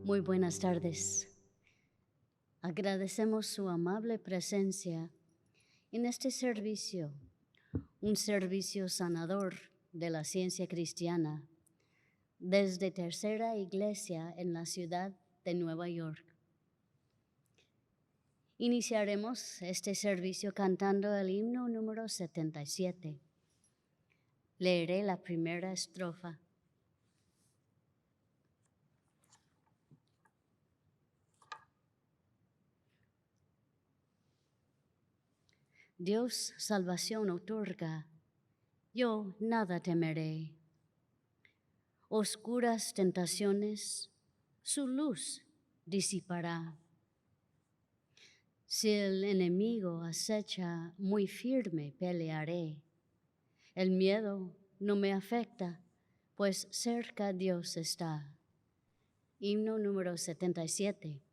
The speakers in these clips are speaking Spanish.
Muy buenas tardes. Agradecemos su amable presencia en este servicio, un servicio sanador de la ciencia cristiana, desde Tercera Iglesia en la ciudad de Nueva York. Iniciaremos este servicio cantando el himno número 77. Leeré la primera estrofa. Dios salvación otorga, yo nada temeré. Oscuras tentaciones, su luz disipará. Si el enemigo acecha, muy firme pelearé. El miedo no me afecta, pues cerca Dios está. Himno número 77.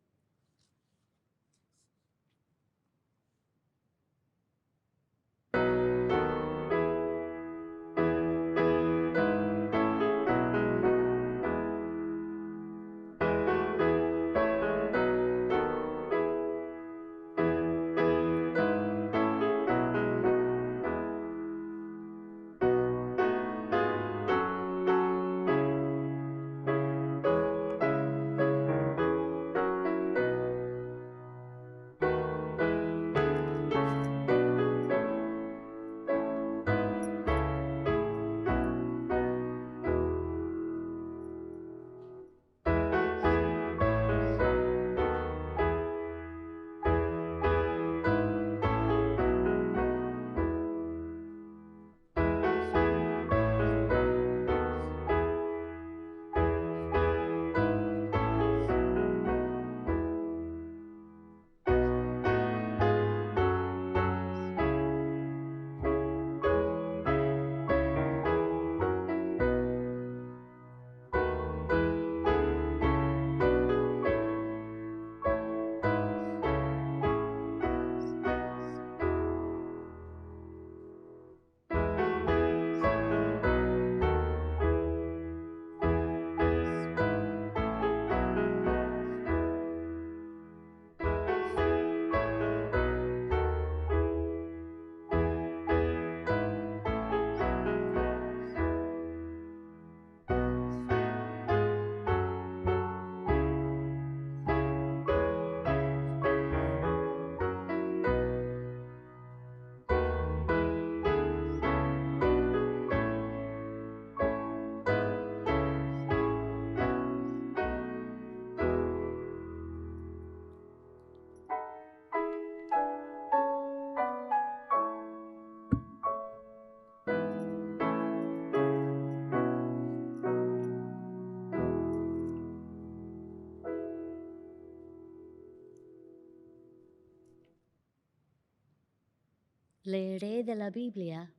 Leeré de la Biblia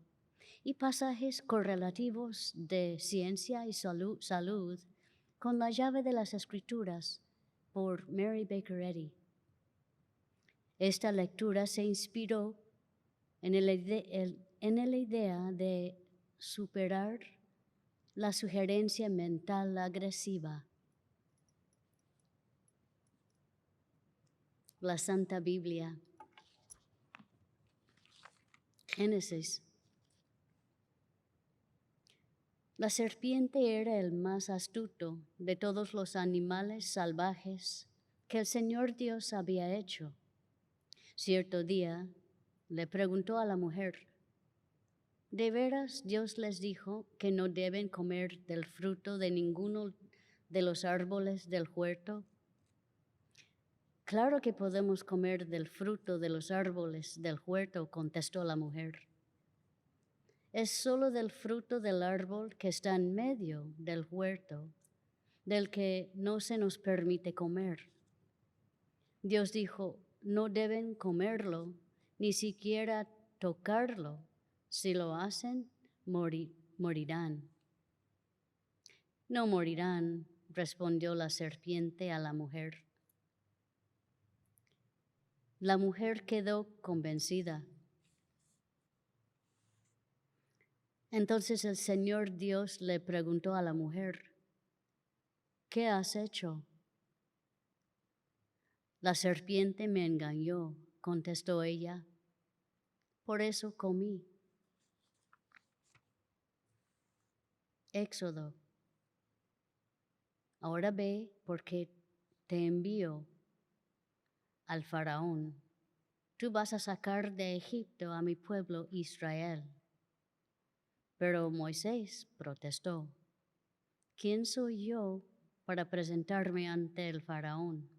y pasajes correlativos de ciencia y salud con la llave de las Escrituras por Mary Baker Eddy. Esta lectura se inspiró en la idea de superar la sugerencia mental agresiva. La Santa Biblia. Génesis. La serpiente era el más astuto de todos los animales salvajes que el Señor Dios había hecho. Cierto día le preguntó a la mujer, ¿de veras Dios les dijo que no deben comer del fruto de ninguno de los árboles del huerto? Claro que podemos comer del fruto de los árboles del huerto, contestó la mujer. Es solo del fruto del árbol que está en medio del huerto, del que no se nos permite comer. Dios dijo, no deben comerlo, ni siquiera tocarlo. Si lo hacen, morirán. No morirán, respondió la serpiente a la mujer. La mujer quedó convencida. Entonces el Señor Dios le preguntó a la mujer, ¿qué has hecho? La serpiente me engañó, contestó ella. Por eso comí. Éxodo. Ahora ve porque te envío al faraón. Tú vas a sacar de Egipto a mi pueblo Israel. Pero Moisés protestó. ¿Quién soy yo para presentarme ante el faraón?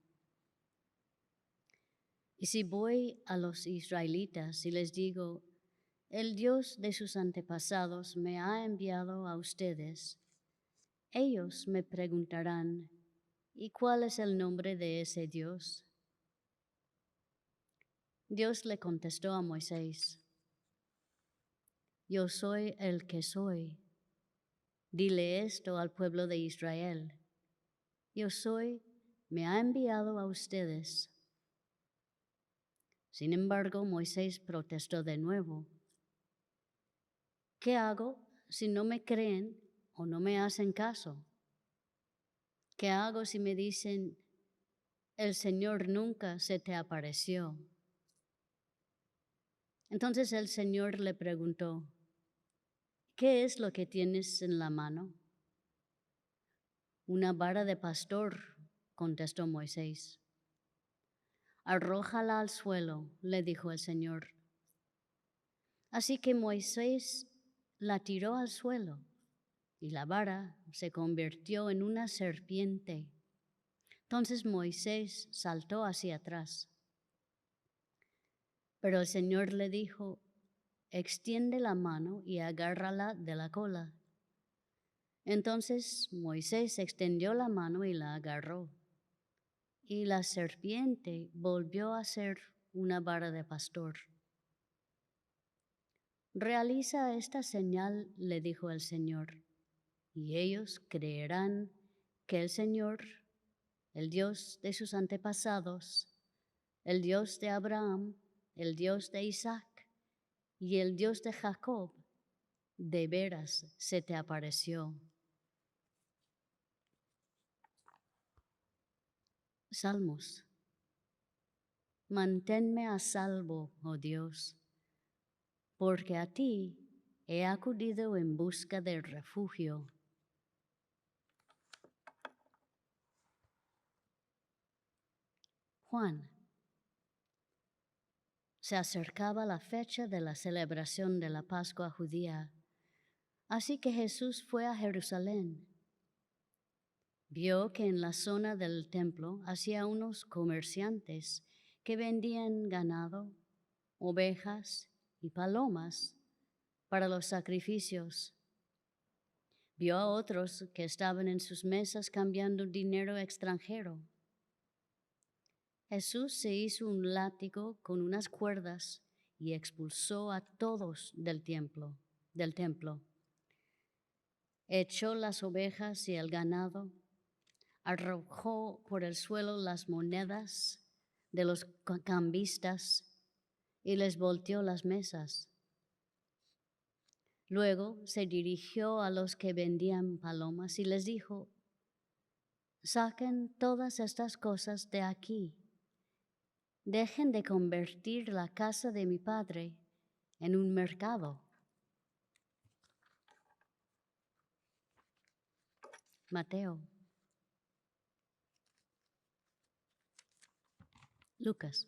Y si voy a los israelitas y les digo, el Dios de sus antepasados me ha enviado a ustedes, ellos me preguntarán, ¿y cuál es el nombre de ese Dios? Dios le contestó a Moisés, yo soy el que soy. Dile esto al pueblo de Israel. Yo soy, me ha enviado a ustedes. Sin embargo, Moisés protestó de nuevo. ¿Qué hago si no me creen o no me hacen caso? ¿Qué hago si me dicen, el Señor nunca se te apareció? Entonces el Señor le preguntó, ¿qué es lo que tienes en la mano? Una vara de pastor, contestó Moisés. Arrójala al suelo, le dijo el Señor. Así que Moisés la tiró al suelo y la vara se convirtió en una serpiente. Entonces Moisés saltó hacia atrás. Pero el Señor le dijo, extiende la mano y agárrala de la cola. Entonces Moisés extendió la mano y la agarró. Y la serpiente volvió a ser una vara de pastor. Realiza esta señal, le dijo el Señor, y ellos creerán que el Señor, el Dios de sus antepasados, el Dios de Abraham, el Dios de Isaac y el Dios de Jacob, de veras se te apareció. Salmos. Manténme a salvo, oh Dios, porque a ti he acudido en busca del refugio. Juan. Se acercaba la fecha de la celebración de la Pascua judía, así que Jesús fue a Jerusalén. Vio que en la zona del templo había unos comerciantes que vendían ganado, ovejas y palomas para los sacrificios. Vio a otros que estaban en sus mesas cambiando dinero extranjero. Jesús se hizo un látigo con unas cuerdas y expulsó a todos del templo. Echó las ovejas y el ganado, arrojó por el suelo las monedas de los cambistas y les volteó las mesas. Luego se dirigió a los que vendían palomas y les dijo, saquen todas estas cosas de aquí. Dejen de convertir la casa de mi padre en un mercado. Mateo. Lucas.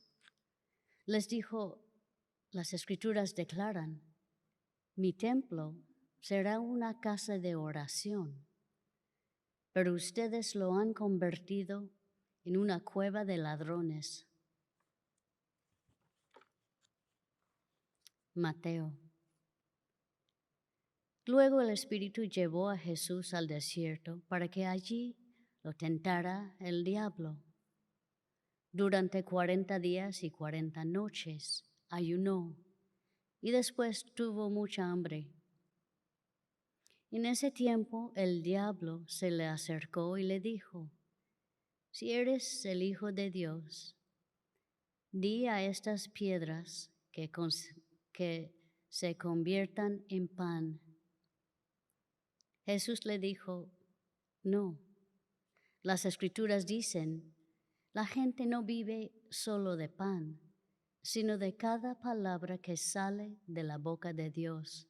Les dijo, las escrituras declaran, mi templo será una casa de oración, pero ustedes lo han convertido en una cueva de ladrones. Mateo. Luego el Espíritu llevó a Jesús al desierto para que allí lo tentara el diablo. Durante 40 días y 40 noches ayunó y después tuvo mucha hambre. En ese tiempo el diablo se le acercó y le dijo, si eres el Hijo de Dios, di a estas piedras que se conviertan en pan. Jesús le dijo, no, las Escrituras dicen, La gente no vive solo de pan, sino de cada palabra que sale de la boca de Dios.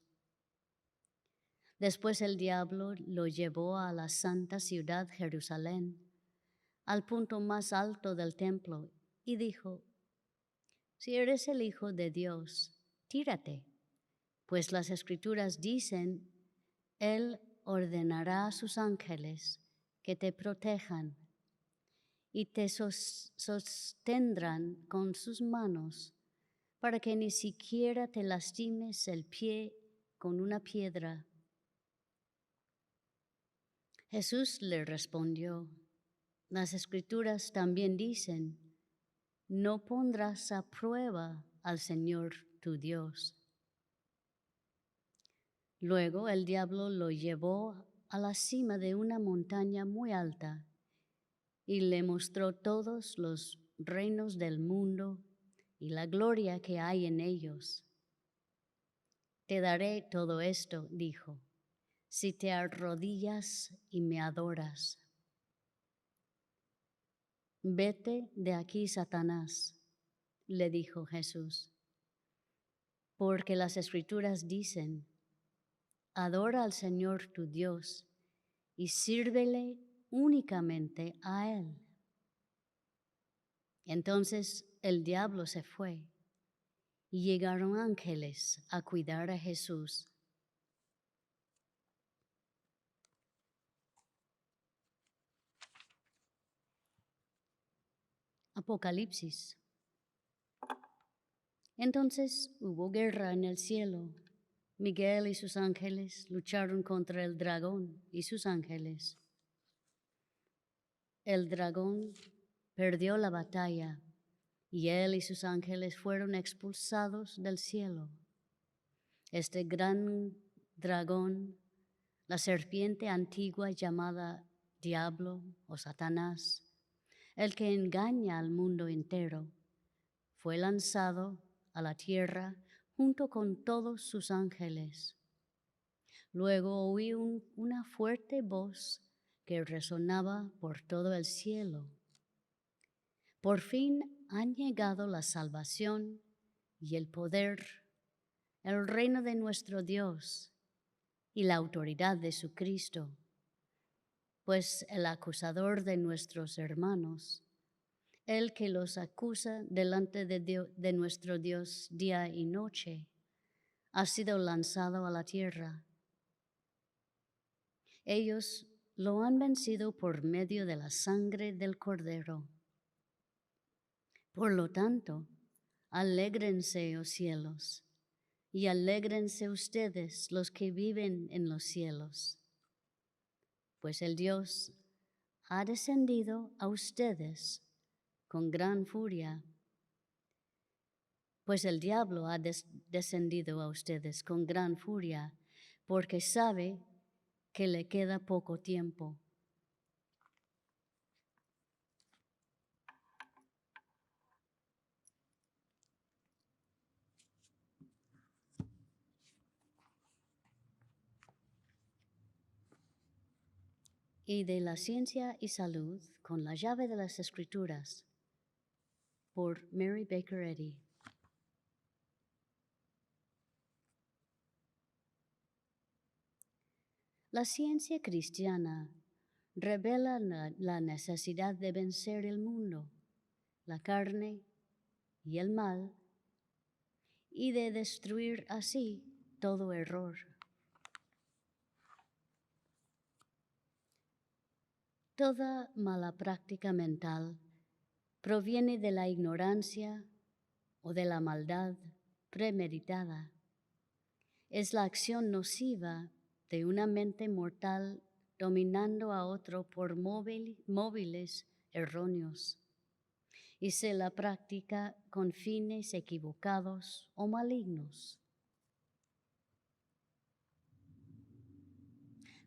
Después el diablo lo llevó a la santa ciudad Jerusalén, al punto más alto del templo, y dijo: si eres el Hijo de Dios, tírate, pues las Escrituras dicen: Él ordenará a sus ángeles que te protejan y te sostendrán con sus manos para que ni siquiera te lastimes el pie con una piedra. Jesús le respondió: las Escrituras también dicen: no pondrás a prueba al Señor tu Dios. Luego el diablo lo llevó a la cima de una montaña muy alta y le mostró todos los reinos del mundo y la gloria que hay en ellos. Te daré todo esto, dijo, si te arrodillas y me adoras. Vete de aquí, Satanás, le dijo Jesús, porque las Escrituras dicen: adora al Señor tu Dios y sírvele únicamente a Él. Entonces el diablo se fue y llegaron ángeles a cuidar a Jesús. Apocalipsis. Entonces hubo guerra en el cielo. Miguel y sus ángeles lucharon contra el dragón y sus ángeles. El dragón perdió la batalla y él y sus ángeles fueron expulsados del cielo. Este gran dragón, la serpiente antigua llamada Diablo o Satanás, el que engaña al mundo entero, fue lanzado a la tierra junto con todos sus ángeles. Luego oí una fuerte voz que resonaba por todo el cielo. Por fin han llegado la salvación y el poder, el reino de nuestro Dios y la autoridad de su Cristo, pues el acusador de nuestros hermanos, el que los acusa delante de nuestro Dios día y noche, ha sido lanzado a la tierra. Ellos lo han vencido por medio de la sangre del Cordero. Por lo tanto, alégrense, oh cielos, y alégrense ustedes, los que viven en los cielos, pues el Dios ha descendido a ustedes con gran furia, pues el diablo ha descendido a ustedes con gran furia, porque sabe que le queda poco tiempo. Y de la ciencia y salud con la llave de las Escrituras, por Mary Baker Eddy. La ciencia cristiana revela la necesidad de vencer el mundo, la carne y el mal, y de destruir así todo error. Toda mala práctica mental proviene de la ignorancia o de la maldad premeditada. Es la acción nociva de una mente mortal dominando a otro por móviles erróneos, y se la practica con fines equivocados o malignos.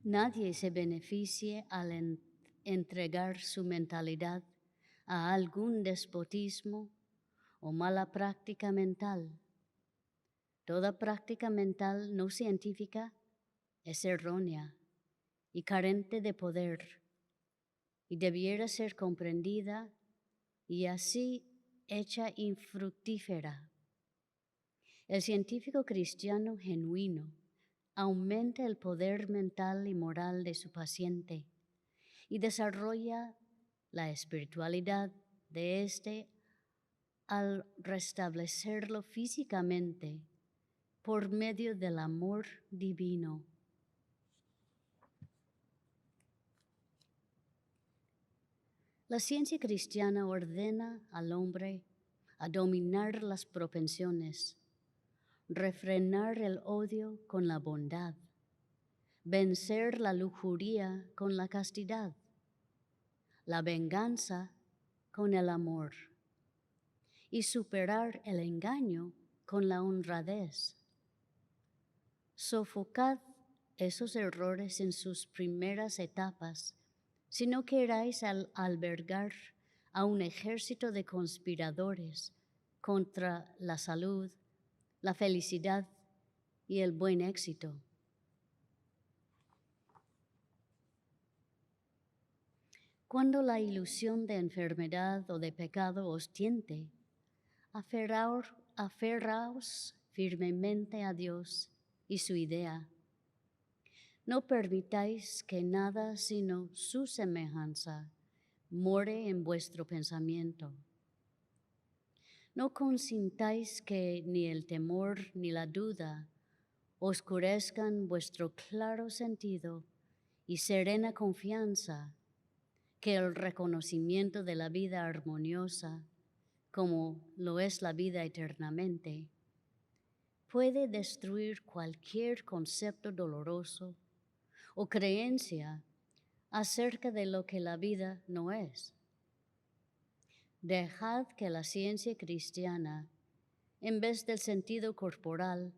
Nadie se beneficia al entregar su mentalidad a algún despotismo o mala práctica mental. Toda práctica mental no científica es errónea y carente de poder, y debiera ser comprendida y así hecha infructífera. El científico cristiano genuino aumenta el poder mental y moral de su paciente y desarrolla la espiritualidad de éste al restablecerlo físicamente por medio del amor divino. La ciencia cristiana ordena al hombre a dominar las propensiones, refrenar el odio con la bondad, vencer la lujuria con la castidad, la venganza con el amor y superar el engaño con la honradez. Sofocad esos errores en sus primeras etapas si no queráis albergar a un ejército de conspiradores contra la salud, la felicidad y el buen éxito. Cuando la ilusión de enfermedad o de pecado os tiente, aferraos firmemente a Dios y su idea. No permitáis que nada sino su semejanza more en vuestro pensamiento. No consintáis que ni el temor ni la duda oscurezcan vuestro claro sentido y serena confianza que el reconocimiento de la vida armoniosa, como lo es la vida eternamente, puede destruir cualquier concepto doloroso o creencia acerca de lo que la vida no es. Dejad que la ciencia cristiana, en vez del sentido corporal,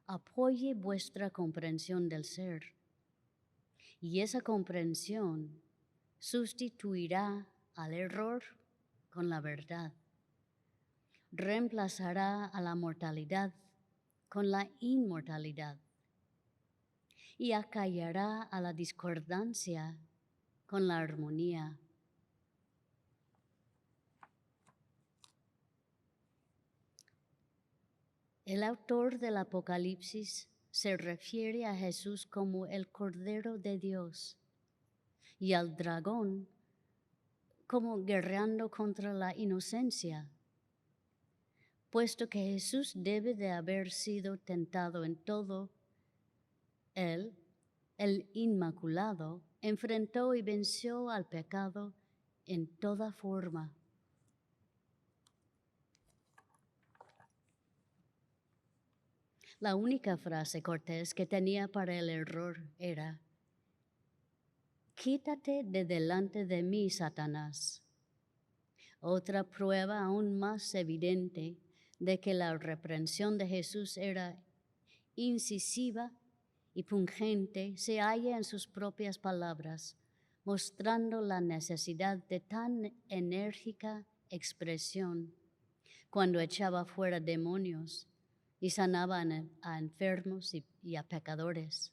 apoye vuestra comprensión del ser, y esa comprensión sustituirá al error con la verdad, reemplazará a la mortalidad con la inmortalidad y acallará a la discordancia con la armonía. El autor del Apocalipsis se refiere a Jesús como el Cordero de Dios y al dragón como guerreando contra la inocencia, puesto que Jesús debe de haber sido tentado en todo. Él, el Inmaculado, enfrentó y venció al pecado en toda forma. La única frase cortés que tenía para el error era: «Quítate de delante de mí, Satanás». Otra prueba aún más evidente de que la reprensión de Jesús era incisiva y pungente se halla en sus propias palabras, mostrando la necesidad de tan enérgica expresión cuando echaba fuera demonios y sanaba a enfermos y a pecadores.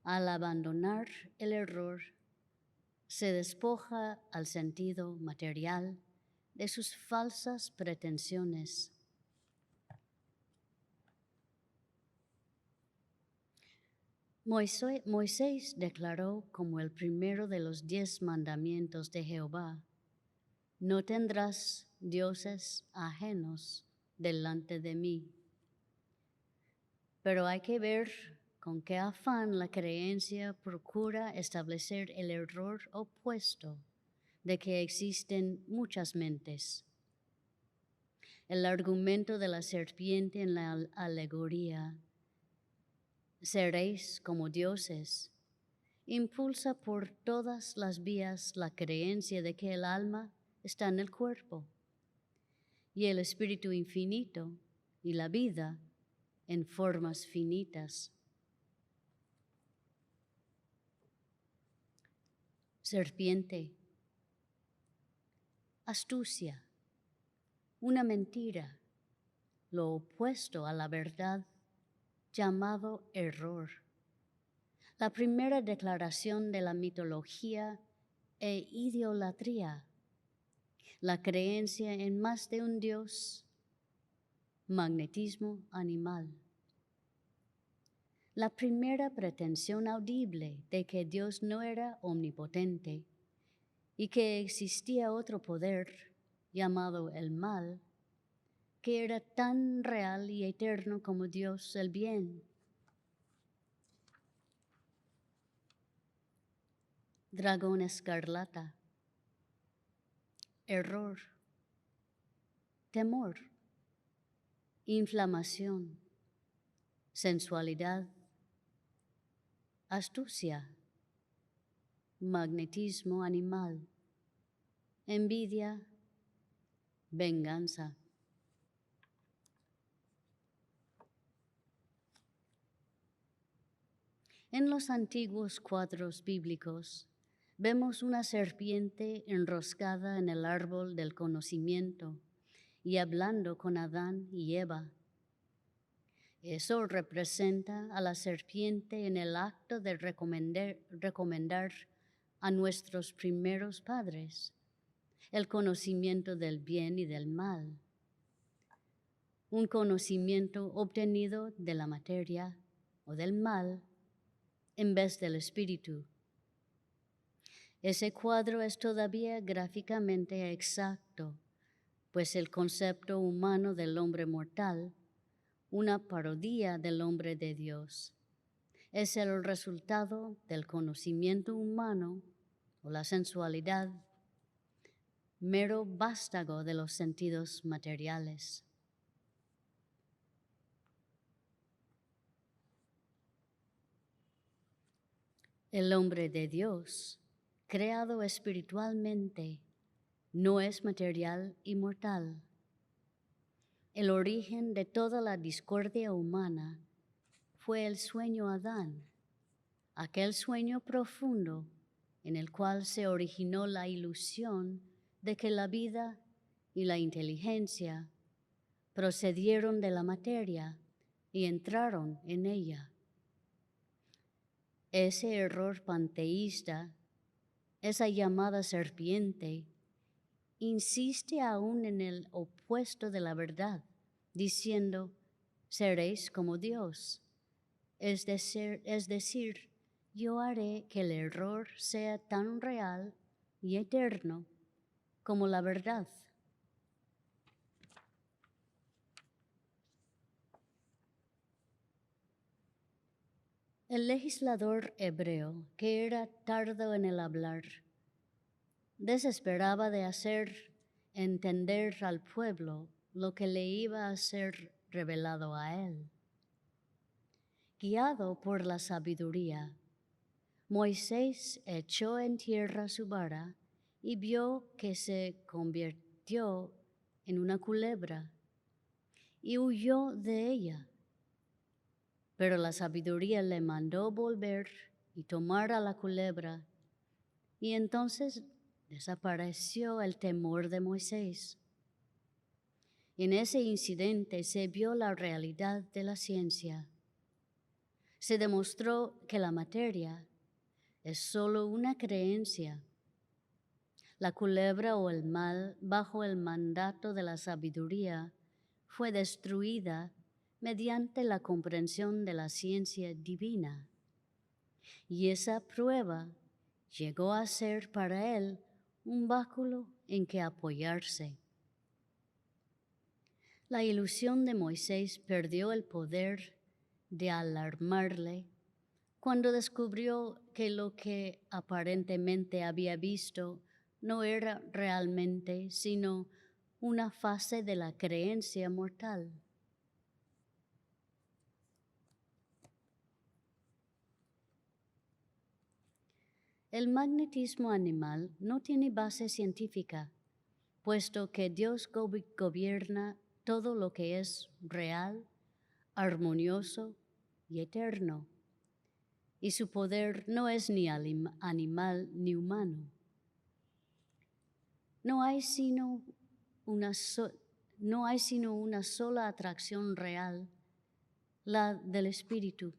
Al abandonar el error, se despoja al sentido material de sus falsas pretensiones. Moisés declaró como el primero de los 10 mandamientos de Jehová: «No tendrás dioses ajenos delante de mí». Pero hay que ver con qué afán la creencia procura establecer el error opuesto de que existen muchas mentes. El argumento de la serpiente en la alegoría, «seréis como dioses», impulsa por todas las vías la creencia de que el alma está en el cuerpo y el espíritu infinito y la vida en formas finitas. Serpiente, astucia, una mentira, lo opuesto a la verdad, llamado error. La primera declaración de la mitología e idolatría la creencia en más de un Dios, magnetismo animal. La primera pretensión audible de que Dios no era omnipotente y que existía otro poder llamado el mal, que era tan real y eterno como Dios el bien. Dragón escarlata, error, temor, inflamación, sensualidad, astucia, magnetismo animal, envidia, venganza. En los antiguos cuadros bíblicos vemos una serpiente enroscada en el árbol del conocimiento y hablando con Adán y Eva. Eso representa a la serpiente en el acto de recomendar a nuestros primeros padres el conocimiento del bien y del mal, un conocimiento obtenido de la materia o del mal en vez del espíritu. Ese cuadro es todavía gráficamente exacto, pues el concepto humano del hombre mortal, una parodia del hombre de Dios, es el resultado del conocimiento humano o la sensualidad, mero vástago de los sentidos materiales. El hombre de Dios, creado espiritualmente, no es material y mortal. El origen de toda la discordia humana fue el sueño Adán, aquel sueño profundo en el cual se originó la ilusión de que la vida y la inteligencia procedieron de la materia y entraron en ella. Ese error panteísta, esa llamada serpiente, insiste aún en el opuesto de la verdad, diciendo, seréis como Dios. Es decir, yo haré que el error sea tan real y eterno como la verdad. El legislador hebreo, que era tardo en el hablar, desesperaba de hacer entender al pueblo lo que le iba a ser revelado a él. Guiado por la sabiduría, Moisés echó en tierra su vara y vio que se convirtió en una culebra y huyó de ella. Pero la sabiduría le mandó volver y tomar a la culebra, y entonces desapareció el temor de Moisés. En ese incidente se vio la realidad de la ciencia. Se demostró que la materia es solo una creencia. La culebra o el mal, bajo el mandato de la sabiduría, fue destruida mediante la comprensión de la ciencia divina. Y esa prueba llegó a ser para él un báculo en que apoyarse. La ilusión de Moisés perdió el poder de alarmarle cuando descubrió que lo que aparentemente había visto no era realmente sino una fase de la creencia mortal. El magnetismo animal no tiene base científica, puesto que Dios gobierna todo lo que es real, armonioso y eterno, y su poder no es ni animal ni humano. No hay sino una sola atracción real, la del espíritu.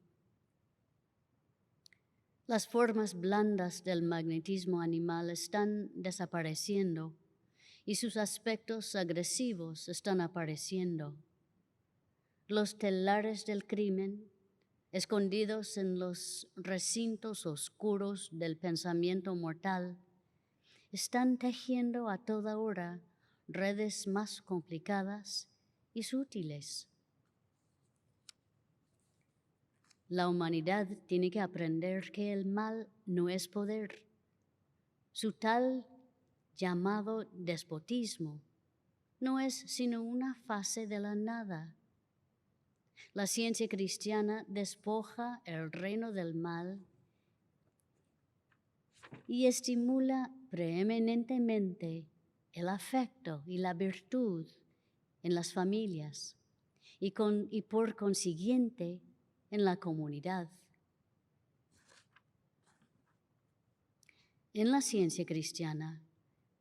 Las formas blandas del magnetismo animal están desapareciendo y sus aspectos agresivos están apareciendo. Los telares del crimen, escondidos en los recintos oscuros del pensamiento mortal, están tejiendo a toda hora redes más complicadas y sutiles. La humanidad tiene que aprender que el mal no es poder. Su tal llamado despotismo no es sino una fase de la nada. La ciencia cristiana despoja el reino del mal y estimula preeminentemente el afecto y la virtud en las familias y por consiguiente en la comunidad. En la ciencia cristiana,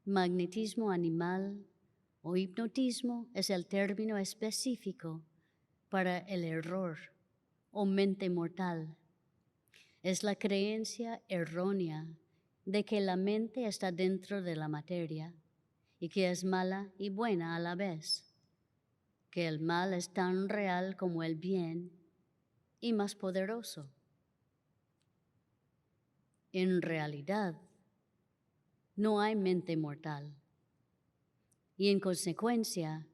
magnetismo animal o hipnotismo es el término específico para el error o mente mortal. Es la creencia errónea de que la mente está dentro de la materia y que es mala y buena a la vez, que el mal es tan real como el bien y más poderoso. En realidad, no hay mente mortal y en consecuencia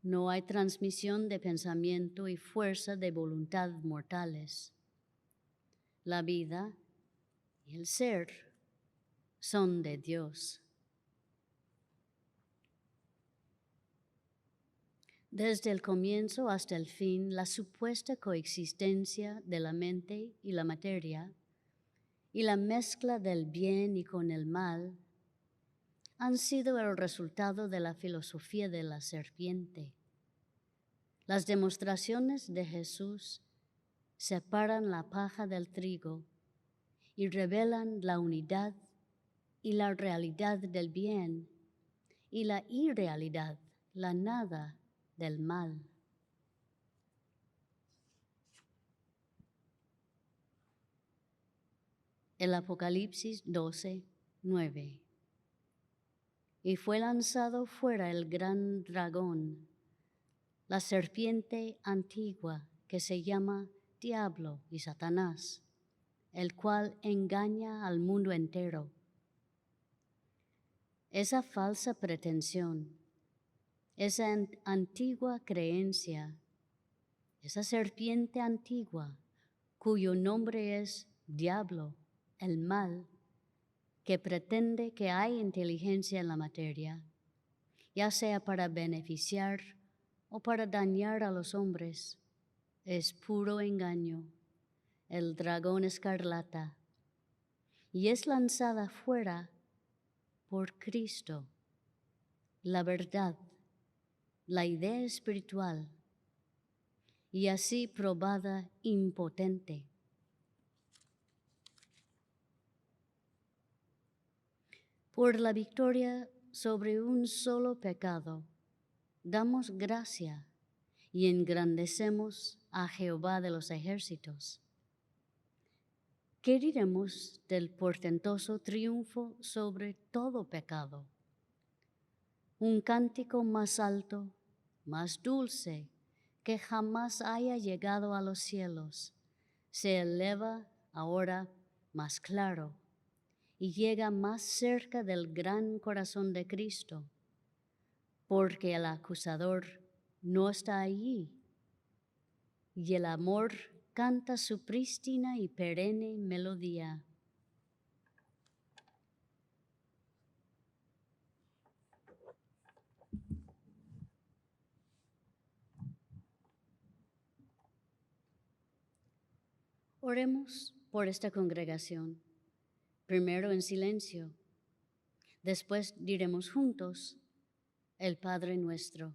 no hay transmisión de pensamiento y fuerza de voluntad mortales. La vida y el ser son de Dios. Desde el comienzo hasta el fin, la supuesta coexistencia de la mente y la materia y la mezcla del bien y con el mal han sido el resultado de la filosofía de la serpiente. Las demostraciones de Jesús separan la paja del trigo y revelan la unidad y la realidad del bien y la irrealidad, la nada del mal. El Apocalipsis 12, 9. Y fue lanzado fuera el gran dragón, la serpiente antigua que se llama Diablo y Satanás, el cual engaña al mundo entero. Esa falsa pretensión, esa antigua creencia, esa serpiente antigua cuyo nombre es Diablo, el mal, que pretende que hay inteligencia en la materia, ya sea para beneficiar o para dañar a los hombres, es puro engaño, el dragón escarlata, y es lanzada fuera por Cristo, la verdad, la idea espiritual, y así probada impotente. Por la victoria sobre un solo pecado, damos gracia y engrandecemos a Jehová de los ejércitos. ¿Qué diremos del portentoso triunfo sobre todo pecado? Un cántico más alto, más dulce, que jamás haya llegado a los cielos, se eleva ahora más claro y llega más cerca del gran corazón de Cristo, porque el acusador no está allí y el amor canta su prístina y perenne melodía. Oremos por esta congregación, primero en silencio, después diremos juntos el Padre Nuestro.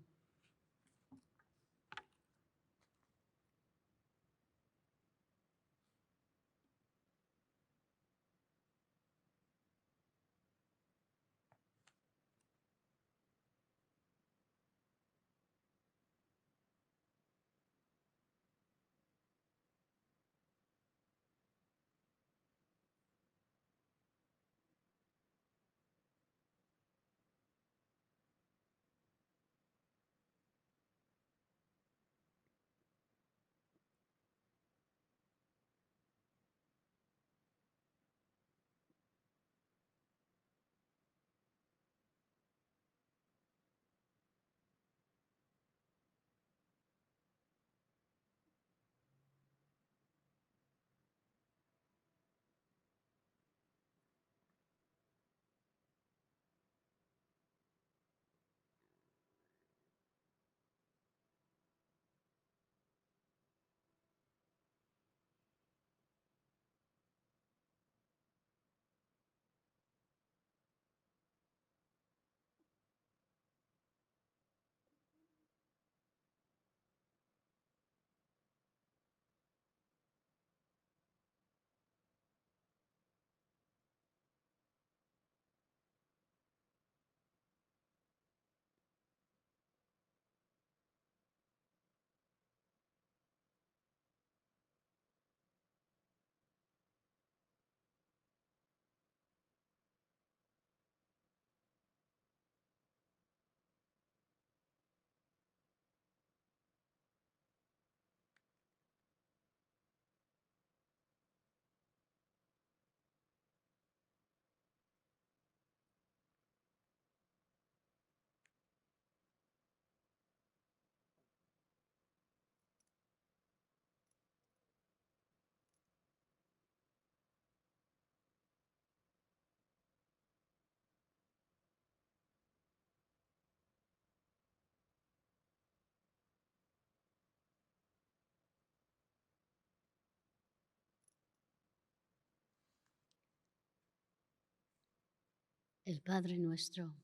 El Padre nuestro.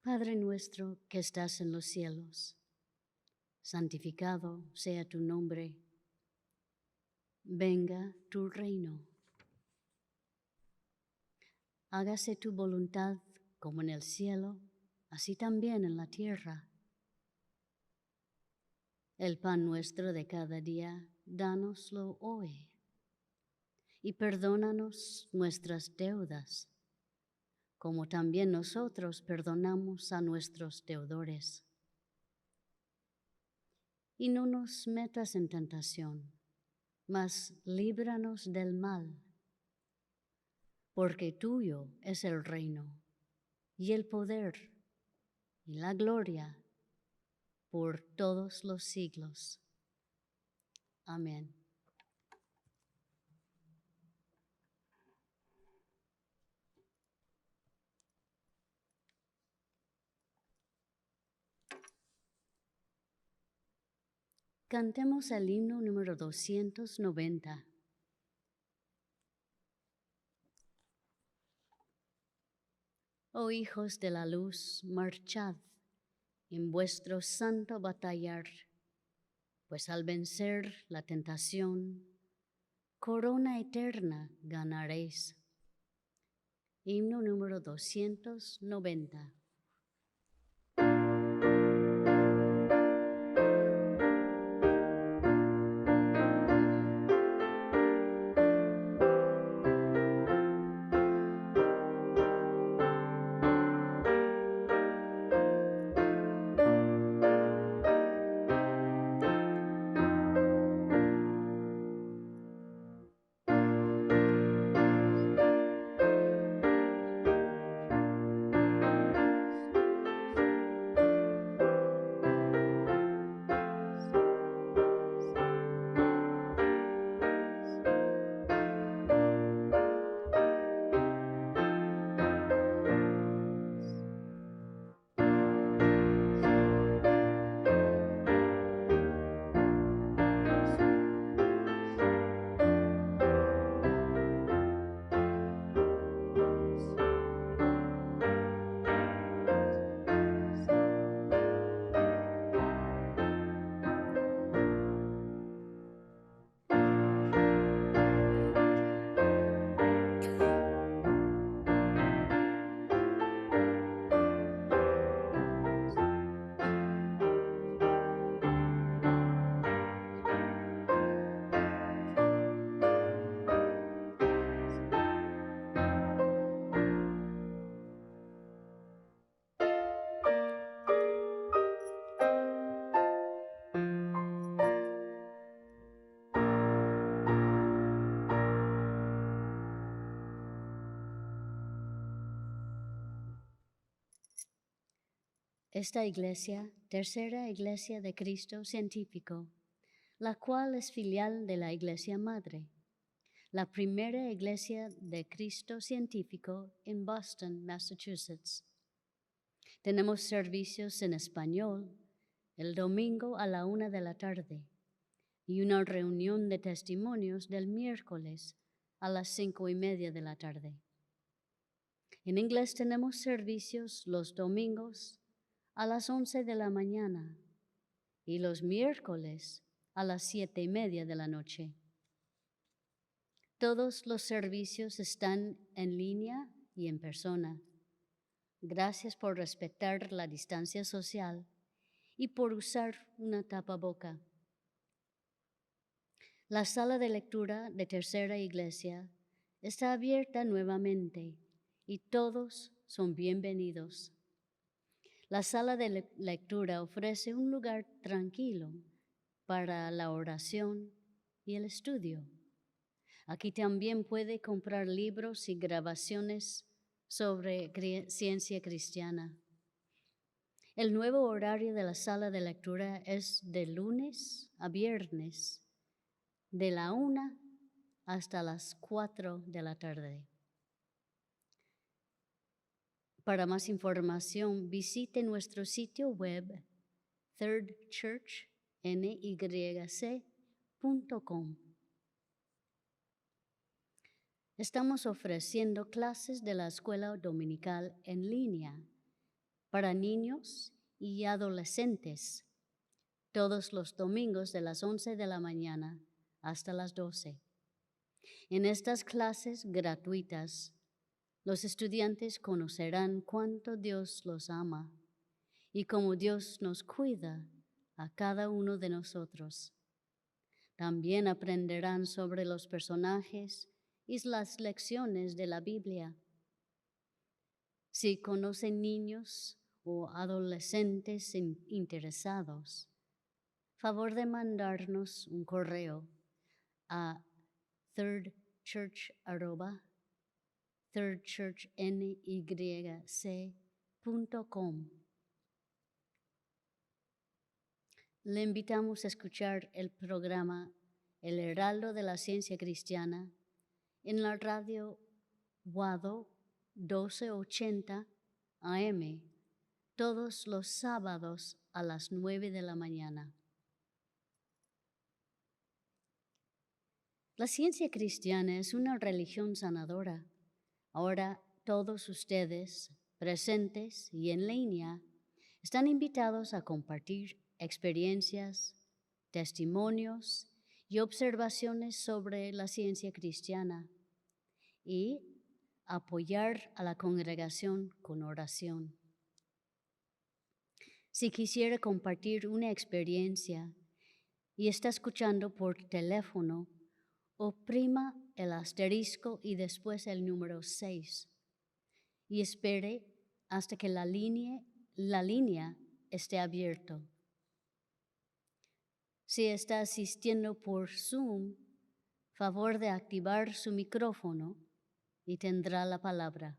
Padre nuestro que estás en los cielos, santificado sea tu nombre. Venga tu reino. Hágase tu voluntad como en el cielo, así también en la tierra. El pan nuestro de cada día, dánoslo hoy. Y perdónanos nuestras deudas, como también nosotros perdonamos a nuestros deudores. Y no nos metas en tentación, mas líbranos del mal, porque tuyo es el reino, y el poder, y la gloria, por todos los siglos. Amén. Cantemos el himno número 290. Oh hijos de la luz, marchad en vuestro santo batallar, pues al vencer la tentación, corona eterna ganaréis. Himno número 290. Esta iglesia, tercera iglesia de Cristo científico, la cual es filial de la Iglesia Madre, la primera iglesia de Cristo científico en Boston, Massachusetts. Tenemos servicios en español el domingo a la 1 de la tarde y una reunión de testimonios del miércoles a las 5:30 de la tarde. En inglés tenemos servicios los domingos a las 11 de la mañana y los miércoles a las 7:30 de la noche. Todos los servicios están en línea y en persona. Gracias por respetar la distancia social y por usar una tapaboca. La sala de lectura de Tercera Iglesia está abierta nuevamente y todos son bienvenidos. La sala de lectura ofrece un lugar tranquilo para la oración y el estudio. Aquí también puede comprar libros y grabaciones sobre ciencia cristiana. El nuevo horario de la sala de lectura es de lunes a viernes, de la 1 hasta las 4 de la tarde. Para más información, visite nuestro sitio web thirdchurchnyc.com. Estamos ofreciendo clases de la escuela dominical en línea para niños y adolescentes todos los domingos de las 11 de la mañana hasta las 12. En estas clases gratuitas, los estudiantes conocerán cuánto Dios los ama y cómo Dios nos cuida a cada uno de nosotros. También aprenderán sobre los personajes y las lecciones de la Biblia. Si conocen niños o adolescentes interesados, favor de mandarnos un correo a thirdchurchnyc.com. Le invitamos a escuchar el programa El Heraldo de la Ciencia Cristiana en la radio Guado 1280 AM todos los sábados a las 9 de la mañana. La ciencia cristiana es una religión sanadora. Ahora todos ustedes, presentes y en línea, están invitados a compartir experiencias, testimonios y observaciones sobre la ciencia cristiana y apoyar a la congregación con oración. Si quisiera compartir una experiencia y está escuchando por teléfono, oprima el asterisco y después el número 6 y espere hasta que la línea esté abierta. Si está asistiendo por Zoom, favor de activar su micrófono y tendrá la palabra.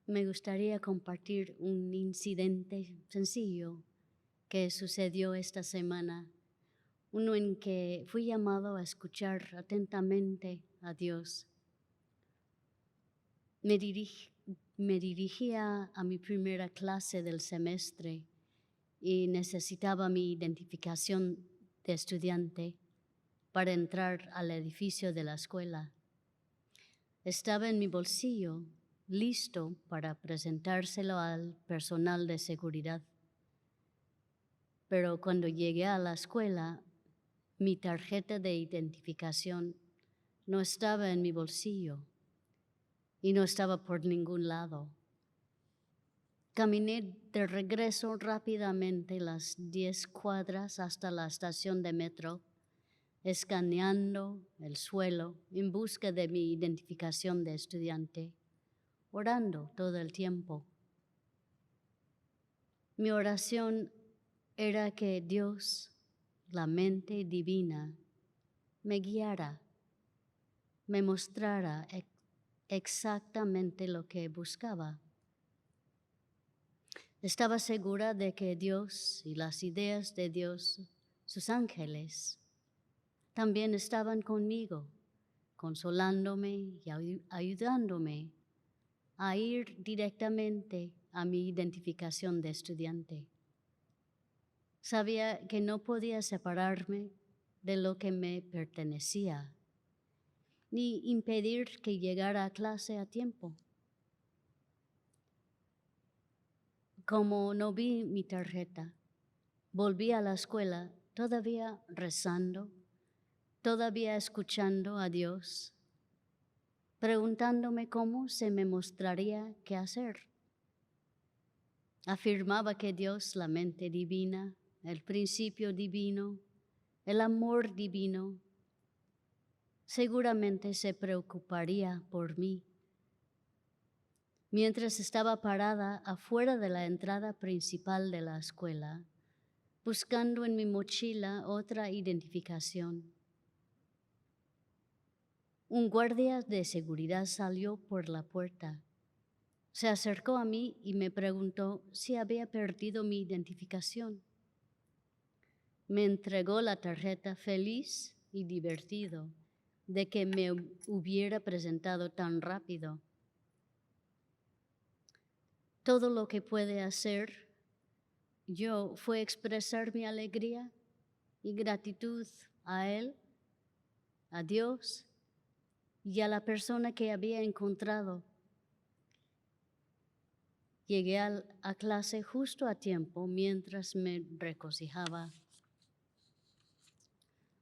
me gustaría compartir un incidente sencillo que sucedió esta semana, uno en que fui llamado a escuchar atentamente a Dios. Me dirigía a mi primera clase del semestre y necesitaba mi identificación de estudiante para entrar al edificio de la escuela. Estaba en mi bolsillo, listo para presentárselo al personal de seguridad. Pero cuando llegué a la escuela, mi tarjeta de identificación no estaba en mi bolsillo y no estaba por ningún lado. Caminé de regreso rápidamente las 10 cuadras hasta la estación de metro, escaneando el suelo en busca de mi identificación de estudiante, orando todo el tiempo. Mi oración era que Dios, la mente divina, me guiara, me mostrara exactamente lo que buscaba. Estaba segura de que Dios y las ideas de Dios, sus ángeles, también estaban conmigo, consolándome y ayudándome a ir directamente a mi identificación de estudiante. Sabía que no podía separarme de lo que me pertenecía, ni impedir que llegara a clase a tiempo. Como no vi mi tarjeta, volví a la escuela todavía rezando, todavía escuchando a Dios, preguntándome cómo se me mostraría qué hacer. Afirmaba que Dios, la mente divina, el principio divino, el amor divino, seguramente se preocuparía por mí. Mientras estaba parada afuera de la entrada principal de la escuela, buscando en mi mochila otra identificación, un guardia de seguridad salió por la puerta. Se acercó a mí y me preguntó si había perdido mi identificación. Me entregó la tarjeta feliz y divertido de que me hubiera presentado tan rápido. Todo lo que pude hacer yo fue expresar mi alegría y gratitud a Él, a Dios y a la persona que había encontrado. Llegué a clase justo a tiempo mientras me regocijaba.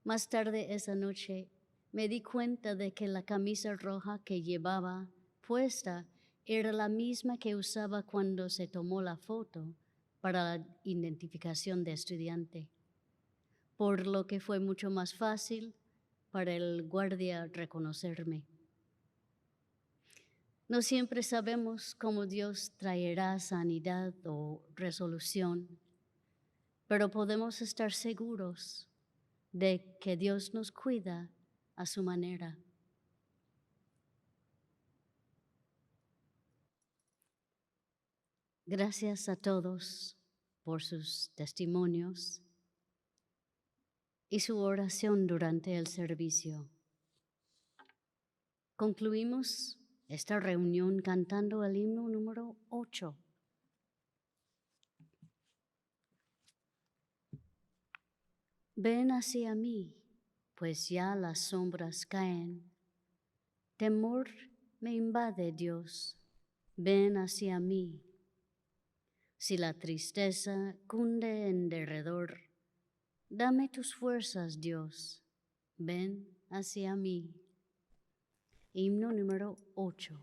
Más tarde esa noche me di cuenta de que la camisa roja que llevaba puesta era la misma que usaba cuando se tomó la foto para la identificación de estudiante, por lo que fue mucho más fácil para el guardia reconocerme. No siempre sabemos cómo Dios traerá sanidad o resolución, pero podemos estar seguros de que Dios nos cuida a su manera. Gracias a todos por sus testimonios y su oración durante el servicio. Concluimos esta reunión cantando el himno número 8. Ven hacia mí, pues ya las sombras caen. Temor me invade, Dios, ven hacia mí. Si la tristeza cunde en derredor, dame tus fuerzas, Dios, ven hacia mí. Himno número 8.